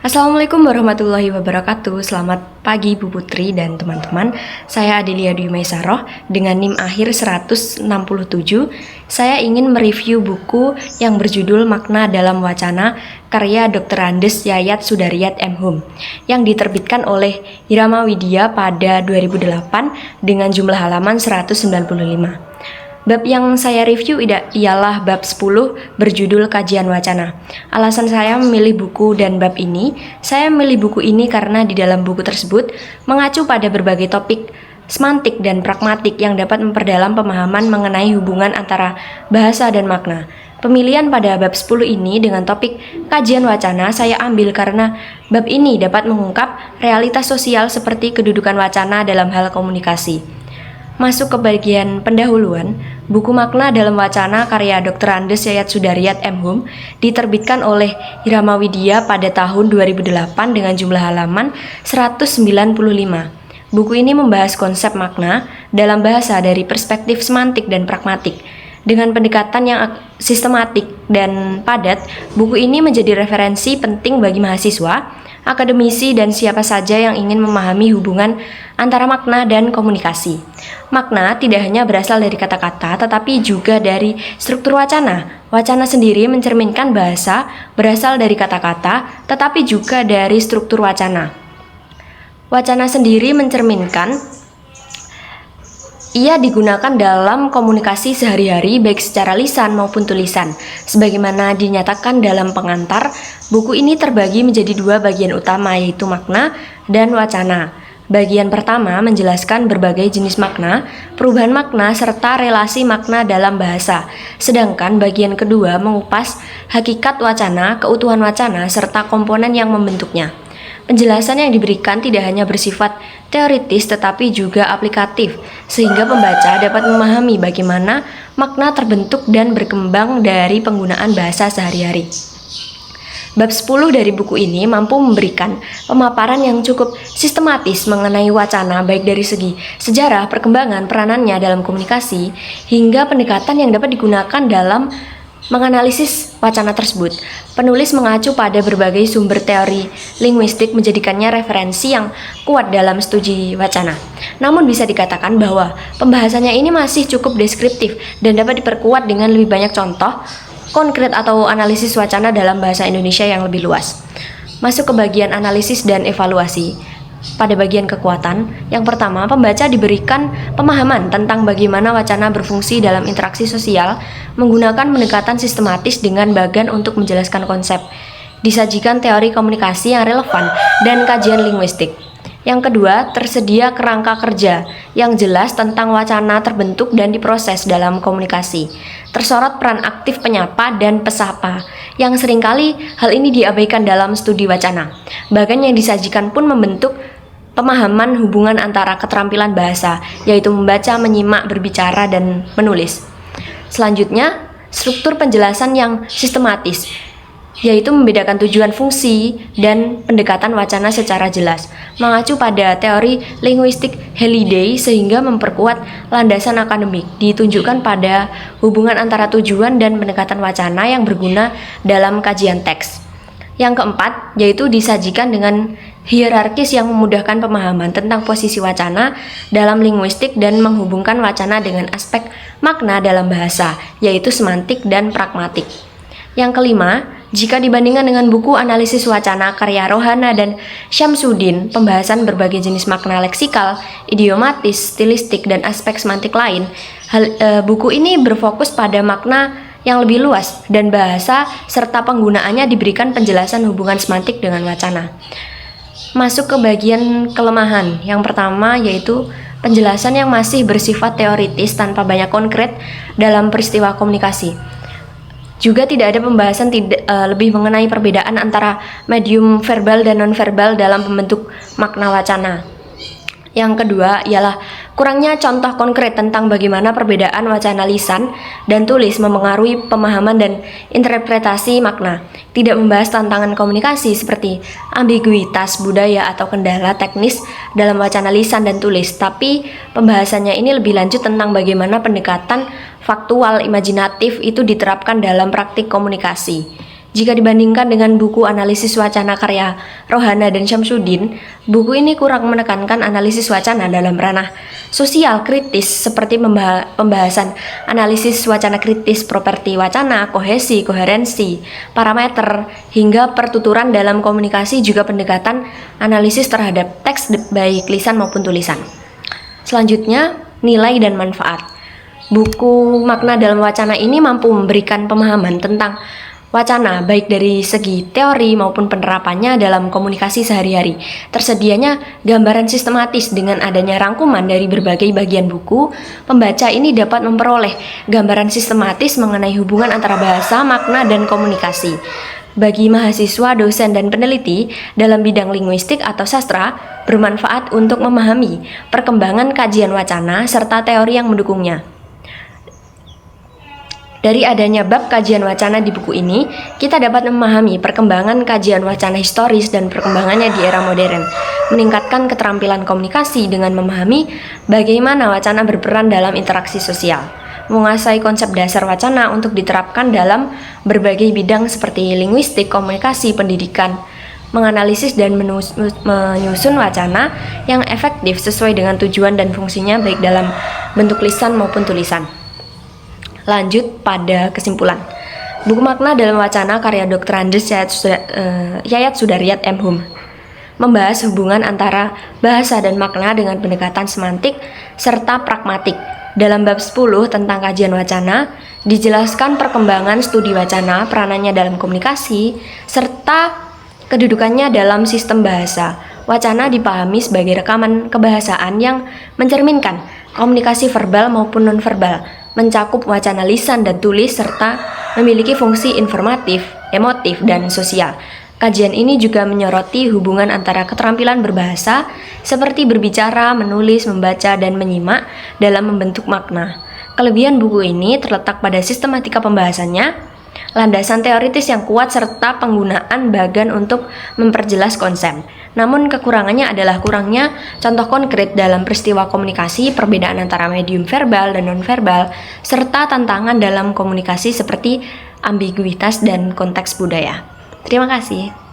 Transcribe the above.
Assalamualaikum warahmatullahi wabarakatuh. Selamat pagi Bu Putri dan teman-teman. Saya Adelia Dwi Maisaroh dengan NIM akhir 167. Saya ingin mereview buku yang berjudul Makna dalam Wacana karya Dr. Andes Yayat Sudaryat M. Hum yang diterbitkan oleh Irama Widya pada 2008 dengan jumlah halaman 195. Bab yang saya review ialah bab 10 berjudul Kajian Wacana. Alasan saya memilih buku dan bab ini, saya memilih buku ini karena di dalam buku tersebut mengacu pada berbagai topik semantik dan pragmatik yang dapat memperdalam pemahaman mengenai hubungan antara bahasa dan makna. Pemilihan pada bab 10 ini dengan topik kajian wacana saya ambil karena bab ini dapat mengungkap realitas sosial seperti kedudukan wacana dalam hal komunikasi. Masuk ke bagian pendahuluan, buku Makna dalam Wacana karya Dr. Andes Yayat Sudaryat M. Hum diterbitkan oleh Irama Widya pada tahun 2008 dengan jumlah halaman 195. Buku ini membahas konsep makna dalam bahasa dari perspektif semantik dan pragmatik. Dengan pendekatan yang sistematik dan padat, buku ini menjadi referensi penting bagi mahasiswa, akademisi, dan siapa saja yang ingin memahami hubungan antara makna dan komunikasi. Makna tidak hanya berasal dari kata-kata, tetapi juga dari struktur wacana. Wacana sendiri mencerminkan bahasa berasal dari kata-kata, tetapi juga dari struktur wacana. Wacana sendiri mencerminkan ia digunakan dalam komunikasi sehari-hari baik secara lisan maupun tulisan. Sebagaimana dinyatakan dalam pengantar, buku ini terbagi menjadi dua bagian utama yaitu makna dan wacana. Bagian pertama menjelaskan berbagai jenis makna, perubahan makna, serta relasi makna dalam bahasa. Sedangkan bagian kedua mengupas hakikat wacana, keutuhan wacana, serta komponen yang membentuknya. Penjelasan yang diberikan tidak hanya bersifat teoritis tetapi juga aplikatif, sehingga pembaca dapat memahami bagaimana makna terbentuk dan berkembang dari penggunaan bahasa sehari-hari. Bab 10 dari buku ini mampu memberikan pemaparan yang cukup sistematis mengenai wacana baik dari segi sejarah, perkembangan, peranannya dalam komunikasi, hingga pendekatan yang dapat digunakan dalam menganalisis wacana tersebut. Penulis mengacu pada berbagai sumber teori linguistik menjadikannya referensi yang kuat dalam studi wacana. Namun bisa dikatakan bahwa pembahasannya ini masih cukup deskriptif dan dapat diperkuat dengan lebih banyak contoh konkret atau analisis wacana dalam bahasa Indonesia yang lebih luas. Masuk ke bagian analisis dan evaluasi. Pada bagian kekuatan, yang pertama, pembaca diberikan pemahaman tentang bagaimana wacana berfungsi dalam interaksi sosial menggunakan pendekatan sistematis dengan bagan untuk menjelaskan konsep. Disajikan teori komunikasi yang relevan dan kajian linguistik. Yang kedua, tersedia kerangka kerja yang jelas tentang wacana terbentuk dan diproses dalam komunikasi. Tersorot peran aktif penyapa dan pesapa, yang seringkali hal ini diabaikan dalam studi wacana. Bahkan yang disajikan pun membentuk pemahaman hubungan antara keterampilan bahasa, yaitu membaca, menyimak, berbicara, dan menulis. Selanjutnya, struktur penjelasan yang sistematis, yaitu membedakan tujuan, fungsi, dan pendekatan wacana secara jelas, mengacu pada teori linguistik Halliday sehingga memperkuat landasan akademik, ditunjukkan pada hubungan antara tujuan dan pendekatan wacana yang berguna dalam kajian teks. Yang keempat, yaitu disajikan dengan hierarkis yang memudahkan pemahaman tentang posisi wacana dalam linguistik dan menghubungkan wacana dengan aspek makna dalam bahasa, yaitu semantik dan pragmatik. Yang kelima, jika dibandingkan dengan buku analisis wacana karya Rohana dan Syamsuddin, pembahasan berbagai jenis makna leksikal, idiomatis, stilistik, dan aspek semantik lain, buku ini berfokus pada makna yang lebih luas dan bahasa serta penggunaannya diberikan penjelasan hubungan semantik dengan wacana. Masuk ke bagian kelemahan. Yang pertama yaitu penjelasan yang masih bersifat teoritis tanpa banyak konkret dalam peristiwa komunikasi. Juga tidak ada pembahasan lebih mengenai perbedaan antara medium verbal dan nonverbal dalam pembentuk makna wacana. Yang kedua ialah kurangnya contoh konkret tentang bagaimana perbedaan wacana lisan dan tulis memengaruhi pemahaman dan interpretasi makna. Tidak membahas tantangan komunikasi seperti ambiguitas budaya atau kendala teknis dalam wacana lisan dan tulis, tapi pembahasannya ini lebih lanjut tentang bagaimana pendekatan faktual imajinatif itu diterapkan dalam praktik komunikasi. Jika dibandingkan dengan buku analisis wacana karya Rohana dan Syamsuddin, buku ini kurang menekankan analisis wacana dalam ranah sosial kritis seperti pembahasan analisis wacana kritis, properti wacana, kohesi, koherensi, parameter, hingga pertuturan dalam komunikasi, juga pendekatan analisis terhadap teks baik lisan maupun tulisan. Selanjutnya, nilai dan manfaat. Buku Makna dalam Wacana ini mampu memberikan pemahaman tentang wacana, baik dari segi teori maupun penerapannya dalam komunikasi sehari-hari. Tersedianya gambaran sistematis dengan adanya rangkuman dari berbagai bagian buku. Pembaca ini dapat memperoleh gambaran sistematis mengenai hubungan antara bahasa, makna, dan komunikasi. Bagi mahasiswa, dosen, dan peneliti dalam bidang linguistik atau sastra, bermanfaat untuk memahami perkembangan kajian wacana serta teori yang mendukungnya. Dari adanya bab kajian wacana di buku ini, kita dapat memahami perkembangan kajian wacana historis dan perkembangannya di era modern, meningkatkan keterampilan komunikasi dengan memahami bagaimana wacana berperan dalam interaksi sosial, menguasai konsep dasar wacana untuk diterapkan dalam berbagai bidang seperti linguistik, komunikasi, pendidikan, menganalisis dan menyusun wacana yang efektif sesuai dengan tujuan dan fungsinya baik dalam bentuk lisan maupun tulisan. Lanjut pada kesimpulan. Buku Makna dalam Wacana karya Dr. Andes Yayat Sudaryat M.Hum membahas hubungan antara bahasa dan makna dengan pendekatan semantik serta pragmatik. Dalam bab 10 tentang kajian wacana, dijelaskan perkembangan studi wacana, peranannya dalam komunikasi, serta kedudukannya dalam sistem bahasa. Wacana dipahami sebagai rekaman kebahasaan yang mencerminkan komunikasi verbal maupun nonverbal, mencakup wacana lisan dan tulis, serta memiliki fungsi informatif, emotif, dan sosial. Kajian ini juga menyoroti hubungan antara keterampilan berbahasa, seperti berbicara, menulis, membaca, dan menyimak dalam membentuk makna. Kelebihan buku ini terletak pada sistematika pembahasannya, landasan teoritis yang kuat, serta penggunaan bagan untuk memperjelas konsep. Namun kekurangannya adalah kurangnya contoh konkret dalam peristiwa komunikasi, perbedaan antara medium verbal dan nonverbal, serta tantangan dalam komunikasi seperti ambiguitas dan konteks budaya. Terima kasih.